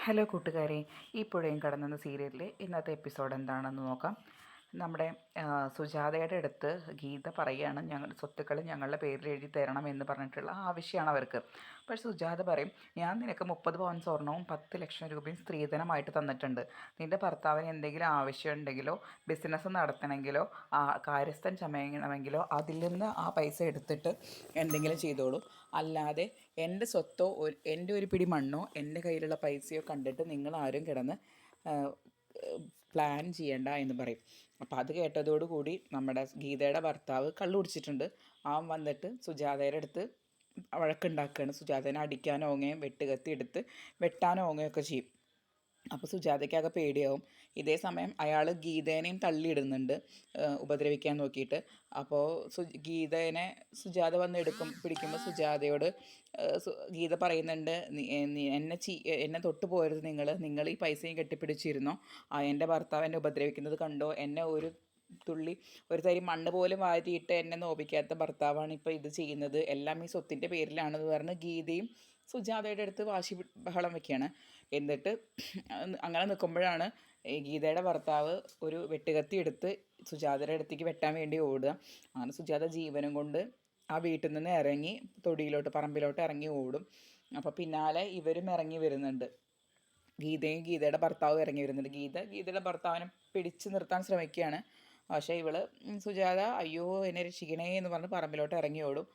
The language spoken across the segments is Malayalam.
ഹലോ കൂട്ടുകാരെ, ഈ പുഴയും കടന്നെന്ന സീരിയലിലെ ഇന്നത്തെ എപ്പിസോഡ് എന്താണെന്ന് നോക്കാം. നമ്മുടെ സുജാതയുടെ അടുത്ത് ഗീത പറയുകയാണ്, ഞങ്ങളുടെ സ്വത്തുക്കൾ ഞങ്ങളുടെ പേരിൽ എഴുതി തരണം എന്ന് പറഞ്ഞിട്ടുള്ള ആവശ്യമാണ് അവർക്ക്. പക്ഷേ സുജാത പറയും, ഞാൻ നിനക്ക് 30 പവൻ സ്വർണവും 10 ലക്ഷം രൂപയും സ്ത്രീധനമായിട്ട് തന്നിട്ടുണ്ട്. നിൻ്റെ ഭർത്താവിന് എന്തെങ്കിലും ആവശ്യമുണ്ടെങ്കിലോ ബിസിനസ് നടത്തണമെങ്കിലോ കാര്യസ്ഥൻ ചമയണമെങ്കിലോ അതിൽ നിന്ന് ആ പൈസ എടുത്തിട്ട് എന്തെങ്കിലും ചെയ്തോളൂ. അല്ലാതെ എൻ്റെ സ്വത്തോ എൻ്റെ ഒരു പിടി മണ്ണോ എൻ്റെ കയ്യിലുള്ള പൈസയോ കണ്ടിട്ട് നിങ്ങളാരും കിടന്ന് പ്ലാൻ ചെയ്യണ്ട എന്ന് പറയും. അപ്പോൾ അത് കേട്ടതോടുകൂടി നമ്മുടെ ഗീതയുടെ ഭർത്താവ് കള്ളു കുടിച്ചിട്ടുണ്ട്. അവൻ വന്നിട്ട് സുജാതയുടെ അടുത്ത് വഴക്കുണ്ടാക്കുകയാണ്. സുജാതേനെ അടിക്കാനോ ഓങ്ങയും വെട്ടുകത്തി എടുത്ത് വെട്ടാനോ ഓങ്ങയൊക്കെ ചെയ്യും. അപ്പോൾ സുജാതയ്ക്കാകെ പേടിയാവും. ഇതേ സമയം അയാൾ ഗീതേനെയും തള്ളിയിടുന്നുണ്ട് ഉപദ്രവിക്കാൻ നോക്കിയിട്ട്. അപ്പോൾ ഗീതേനെ സുജാത വന്ന് പിടിക്കുമ്പോൾ സുജാതയോട് ഗീത പറയുന്നുണ്ട്, എന്നെ തൊട്ട് പോരുത്, നിങ്ങൾ ഈ പൈസയും കെട്ടിപ്പിടിച്ചിരുന്നോ? എൻ്റെ ഭർത്താവ് എന്നെ ഉപദ്രവിക്കുന്നത് കണ്ടോ? എന്നെ ഒരു തരി മണ്ണ് പോലും വാരിയിട്ട് എന്നെ നോവിക്കാത്ത ഭർത്താവാണ് ഇപ്പോൾ ഇത് ചെയ്യുന്നത്. എല്ലാം ഈ സ്വത്തിൻ്റെ പേരിലാണെന്ന് പറഞ്ഞ് ഗീതയും സുജാതയുടെ അടുത്ത് ബഹളം വയ്ക്കുകയാണ്. എന്നിട്ട് അങ്ങനെ നിൽക്കുമ്പോഴാണ് ഗീതയുടെ ഭർത്താവ് ഒരു വെട്ടുകത്തി എടുത്ത് സുജാതയുടെ അടുത്തേക്ക് വെട്ടാൻ വേണ്ടി ഓടുക. അങ്ങനെ സുജാത ജീവനും കൊണ്ട് ആ വീട്ടിൽ നിന്ന് ഇറങ്ങി പറമ്പിലോട്ട് ഇറങ്ങി ഓടും. അപ്പോൾ പിന്നാലെ ഇവരും ഇറങ്ങി വരുന്നുണ്ട്. ഗീതയുടെ ഭർത്താവ് ഇറങ്ങി വരുന്നുണ്ട്. ഗീതയുടെ ഭർത്താവിനെ പിടിച്ചു നിർത്താൻ ശ്രമിക്കുകയാണ്. പക്ഷേ സുജാത അയ്യോ എന്നെ രക്ഷിക്കണേ എന്ന് പറഞ്ഞ് പറമ്പിലോട്ട് ഇറങ്ങി ഓടും.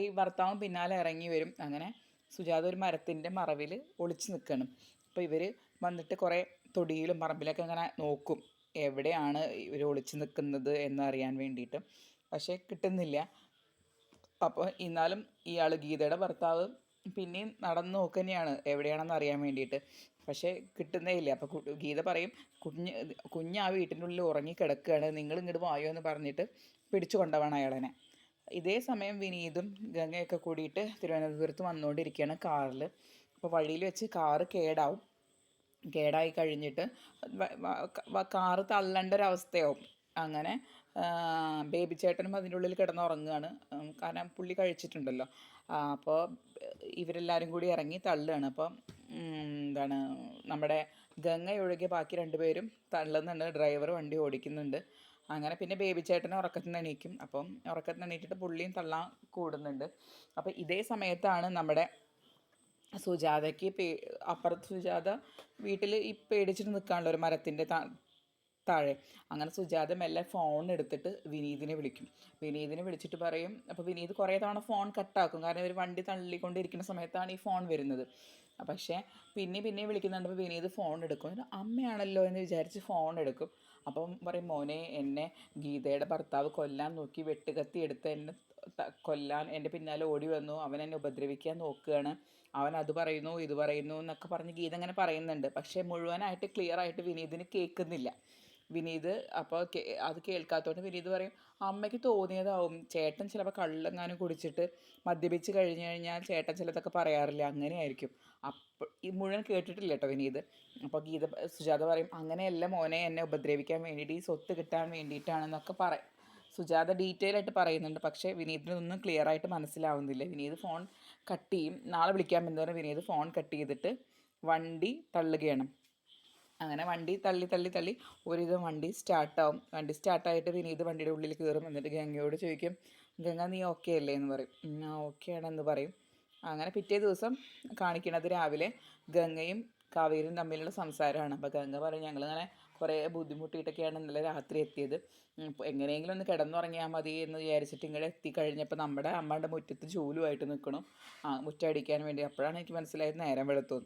ഈ ഭർത്താവും പിന്നാലെ ഇറങ്ങി വരും. അങ്ങനെ സുജാത ഒരു മരത്തിൻ്റെ മറവിൽ ഒളിച്ച് നിൽക്കണം. അപ്പോൾ ഇവർ വന്നിട്ട് കുറേ തൊടിയിലും പറമ്പിലൊക്കെ ഇങ്ങനെ നോക്കും, എവിടെയാണ് ഇവർ ഒളിച്ച് നിൽക്കുന്നത് എന്നറിയാൻ വേണ്ടിയിട്ട്. പക്ഷേ കിട്ടുന്നില്ല. അപ്പോൾ എന്നാലും ഗീതയുടെ ഭർത്താവ് പിന്നെയും നടന്ന് നോക്കുക തന്നെയാണ് എവിടെയാണെന്ന് അറിയാൻ വേണ്ടിയിട്ട്. പക്ഷേ കിട്ടുന്നേ ഇല്ല. അപ്പോൾ ഗീത പറയും, കുഞ്ഞ് ആ വീട്ടിൻ്റെ ഉള്ളിൽ ഉറങ്ങിക്കിടക്കുകയാണ്, നിങ്ങൾ ഇങ്ങോട്ട് വായോ എന്ന് പറഞ്ഞിട്ട് പിടിച്ചു കൊണ്ടുപോകണം അയാളനെ. ഇതേ സമയം വിനീതും ഗംഗയൊക്കെ കൂടിയിട്ട് തിരുവനന്തപുരത്ത് വന്നുകൊണ്ടിരിക്കുകയാണ് കാറിൽ. അപ്പോൾ വഴിയിൽ വെച്ച് കാറ് കേടായി കഴിഞ്ഞിട്ട് കാറ് തള്ളേണ്ട ഒരവസ്ഥയാവും. അങ്ങനെ ബേബി ചേട്ടനും അതിൻ്റെ ഉള്ളിൽ കിടന്നുറങ്ങുകയാണ്. കാരണം പുള്ളി കഴിച്ചിട്ടുണ്ടല്ലോ. അപ്പോൾ ഇവരെല്ലാവരും കൂടി ഇറങ്ങി തള്ളുകയാണ്. അപ്പം നമ്മുടെ ഗംഗ ഒഴികെ ബാക്കി രണ്ടുപേരും തള്ളുന്നുണ്ട്. ഡ്രൈവർ വണ്ടി ഓടിക്കുന്നുണ്ട്. അങ്ങനെ പിന്നെ ബേബി ചേട്ടനെ ഉറക്കത്തിൽ നിന്ന് എണീക്കും. അപ്പം ഉറക്കത്തിൽ നിന്ന് എണീറ്റിട്ട് പുള്ളിയും തള്ളാൻ കൂടുന്നുണ്ട്. അപ്പോൾ ഇതേ സമയത്താണ് നമ്മുടെ സുജാതയ്ക്ക് അപ്പുറത്ത് സുജാത വീട്ടിൽ ഈ പേടിച്ചിട്ട് നിൽക്കാനുള്ള ഒരു മരത്തിൻ്റെ താഴെ. അങ്ങനെ സുജാത മെല്ലെ ഫോൺ എടുത്തിട്ട് വിനീതിനെ വിളിച്ചിട്ട് പറയും. അപ്പോൾ വിനീത് കുറേ തവണ ഫോൺ കട്ടാക്കും, കാരണം ഒരു വണ്ടി തള്ളിക്കൊണ്ടിരിക്കുന്ന സമയത്താണ് ഈ ഫോൺ വരുന്നത്. പക്ഷേ പിന്നെ വിളിക്കുന്നുണ്ട്. അപ്പോൾ വിനീത് ഫോൺ എടുക്കും. അമ്മയാണല്ലോ എന്ന് വിചാരിച്ച് ഫോൺ എടുക്കും. അപ്പം പറയും, മോനെ, എന്നെ ഗീതയുടെ ഭർത്താവ് കൊല്ലാൻ നോക്കി, വെട്ടുകത്തി എടുത്ത് എന്നെ കൊല്ലാൻ എൻ്റെ പിന്നാലെ ഓടി വന്നു, അവൻ എന്നെ ഉപദ്രവിക്കാൻ നോക്കുകയാണ്, അവൻ അത് പറയുന്നു ഇത് പറയുന്നു എന്നൊക്കെ പറഞ്ഞ് ഗീത അങ്ങനെ പറയുന്നുണ്ട്. പക്ഷേ മുഴുവനായിട്ട് ക്ലിയറായിട്ട് വിനീതിന് കേൾക്കുന്നില്ല. വിനീത് അപ്പോൾ അത് കേൾക്കാത്തതുകൊണ്ട് വിനീത് പറയും, അമ്മയ്ക്ക് തോന്നിയതാവും, ചേട്ടൻ ചിലപ്പോൾ കള്ളെങ്ങാനും കുടിച്ചിട്ട് മദ്യപിച്ച് കഴിഞ്ഞാൽ ചേട്ടൻ ചിലതൊക്കെ പറയാറില്ല, അങ്ങനെയായിരിക്കും. അപ്പോൾ ഈ മുഴുവൻ കേട്ടിട്ടില്ല കേട്ടോ വിനീത്. അപ്പോൾ സുജാത പറയും, അങ്ങനെയല്ല മോനെ, എന്നെ ഉപദ്രവിക്കാൻ വേണ്ടിയിട്ട്, ഈ സ്വത്ത് കിട്ടാൻ വേണ്ടിയിട്ടാണെന്നൊക്കെ സുജാത ഡീറ്റെയിൽ ആയിട്ട് പറയുന്നുണ്ട്. പക്ഷേ വിനീതിനൊന്നും ക്ലിയർ ആയിട്ട് മനസ്സിലാവുന്നില്ല. വിനീത് ഫോൺ കട്ട് ചെയ്യും. നാളെ വിളിക്കാമെന്ന് പറഞ്ഞ് വിനീത് ഫോൺ കട്ട് ചെയ്തിട്ട് വണ്ടി തള്ളുകയാണ്. അങ്ങനെ വണ്ടി തള്ളി ഒരുവിധം വണ്ടി സ്റ്റാർട്ടാവും. വണ്ടി സ്റ്റാർട്ടായിട്ട് വിനീത് വണ്ടിയുടെ ഉള്ളിൽ കയറും. എന്നിട്ട് ഗംഗയോട് ചോദിക്കും, ഗംഗ നീ ഓക്കെ അല്ലേ എന്ന് പറയും. ഓക്കെ ആണെന്ന് പറയും. അങ്ങനെ പിറ്റേ ദിവസം കാണിക്കണത് രാവിലെ ഗംഗയും കാവേരിയും തമ്മിലുള്ള സംസാരമാണ്. അപ്പോൾ ഗംഗ പറയും, ഞങ്ങളിങ്ങനെ കുറേ ബുദ്ധിമുട്ടിയിട്ടൊക്കെയാണ് ഇന്നലെ രാത്രി എത്തിയത്, എങ്ങനെയെങ്കിലും ഒന്ന് കിടന്നുറങ്ങിയാൽ മതി എന്ന് വിചാരിച്ചിട്ട് ഇങ്ങോട്ട് എത്തിക്കഴിഞ്ഞപ്പോൾ നമ്മുടെ അമ്മയുടെ മുറ്റത്ത് ജോലുമായിട്ട് നിൽക്കണം മുറ്റടിക്കാൻ വേണ്ടി. അപ്പോഴാണ് എനിക്ക് മനസ്സിലായത് നേരം വെളുത്തു.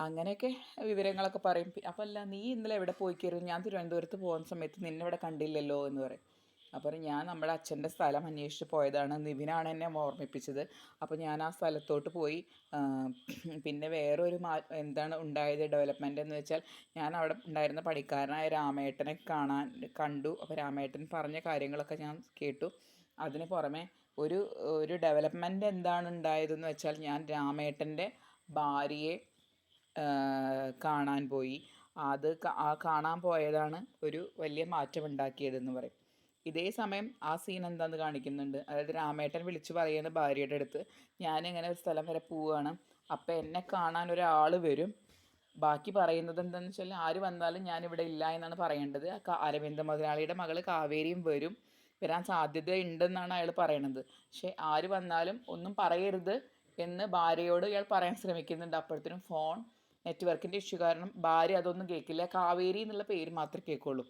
അങ്ങനെയൊക്കെ വിവരങ്ങളൊക്കെ പറയും. അപ്പം അല്ല, നീ ഇന്നലെ എവിടെ പോയിക്കായിരുന്നു? ഞാൻ തിരുവനന്തപുരത്ത് പോകുന്ന സമയത്ത് നിന്നെ ഇവിടെ കണ്ടില്ലല്ലോ എന്ന് പറയും. അപ്പോൾ ഞാൻ നമ്മുടെ അച്ഛൻ്റെ സ്ഥലം അന്വേഷിച്ച് പോയതാണ്, നിവിനാണ് എന്നെ ഓർമ്മിപ്പിച്ചത്. അപ്പോൾ ഞാൻ ആ സ്ഥലത്തോട്ട് പോയി. പിന്നെ വേറൊരു എന്താണ് ഉണ്ടായത് ഡെവലപ്മെൻ്റ് എന്ന് വെച്ചാൽ, ഞാൻ അവിടെ ഉണ്ടായിരുന്ന പണിക്കാരനായ രാമേട്ടനെ കണ്ടു. അപ്പോൾ രാമേട്ടൻ പറഞ്ഞ കാര്യങ്ങളൊക്കെ ഞാൻ കേട്ടു. അതിന് പുറമെ ഒരു ഡെവലപ്മെൻ്റ് എന്താണ് ഉണ്ടായതെന്ന് വെച്ചാൽ, ഞാൻ രാമേട്ടൻ്റെ ഭാര്യയെ കാണാൻ പോയി. കാണാൻ പോയതാണ് ഒരു വലിയ മാറ്റമുണ്ടാക്കിയതെന്ന് പറയും. ഇതേ സമയം ആ സീൻ എന്താണെന്ന് കാണിക്കുന്നുണ്ട്. അതായത് രാമേട്ടൻ വിളിച്ചു പറയുന്ന ഭാര്യയുടെ അടുത്ത്, ഞാനിങ്ങനെ ഒരു സ്ഥലം വരെ പോവുകയാണ്, അപ്പം എന്നെ കാണാൻ ഒരാൾ വരും, ബാക്കി പറയുന്നത് എന്താണെന്ന് വെച്ചാൽ ആര് വന്നാലും ഞാനിവിടെ ഇല്ല എന്നാണ് പറയേണ്ടത്. അരവിന്ദ മുതലാളിയുടെ മകൾ കാവേരിയും വരാൻ സാധ്യത ഉണ്ടെന്നാണ് അയാൾ പറയണത്. പക്ഷേ ആര് വന്നാലും ഒന്നും പറയരുത് എന്ന് ഭാര്യയോട് ഇയാൾ പറയാൻ ശ്രമിക്കുന്നുണ്ട്. അപ്പോഴത്തേനും ഫോൺ നെറ്റ്വർക്കിൻ്റെ ഇഷ്യൂ കാരണം ഭാര്യ അതൊന്നും കേൾക്കില്ല. കാവേരി എന്നുള്ള പേര് മാത്രമേ കേൾക്കുള്ളൂ.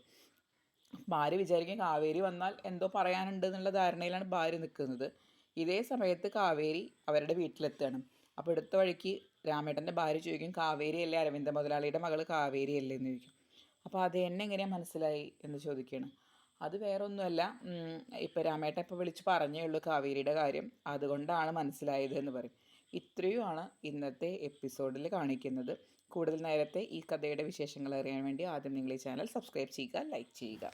ഭാര്യ വിചാരിക്കും കാവേരി വന്നാൽ എന്തോ പറയാനുണ്ട് എന്നുള്ള ധാരണയിലാണ് ഭാര്യ നിൽക്കുന്നത്. ഇതേ സമയത്ത് കാവേരി അവരുടെ വീട്ടിലെത്തുകയാണ്. അപ്പോൾ എടുത്ത വഴിക്ക് രാമേട്ടൻ്റെ ഭാര്യ ചോദിക്കും, കാവേരി അല്ലേ അരവിന്ദ മുതലാളിയുടെ മകൾ കാവേരി അല്ലേ എന്ന് ചോദിക്കും. അപ്പോൾ അത് എന്നെ എങ്ങനെയാണ് മനസ്സിലായി എന്ന് ചോദിക്കുകയാണ്. അത് വേറെ ഒന്നുമല്ല, ഇപ്പോൾ രാമേട്ടൻ ഇപ്പോൾ വിളിച്ച് പറഞ്ഞേ ഉള്ളൂ കാവേരിയുടെ കാര്യം, അതുകൊണ്ടാണ് മനസ്സിലായത് എന്ന് പറയും. ഇത്രയുമാണ് ഇന്നത്തെ എപ്പിസോഡിൽ കാണിക്കുന്നത്. കൂടുതൽ നേരത്തെ ഈ കഥയുടെ വിശേഷങ്ങൾ അറിയാൻ വേണ്ടി ആദ്യം നിങ്ങൾ ഈ ചാനൽ സബ്സ്ക്രൈബ് ചെയ്യുക, ലൈക്ക് ചെയ്യുക.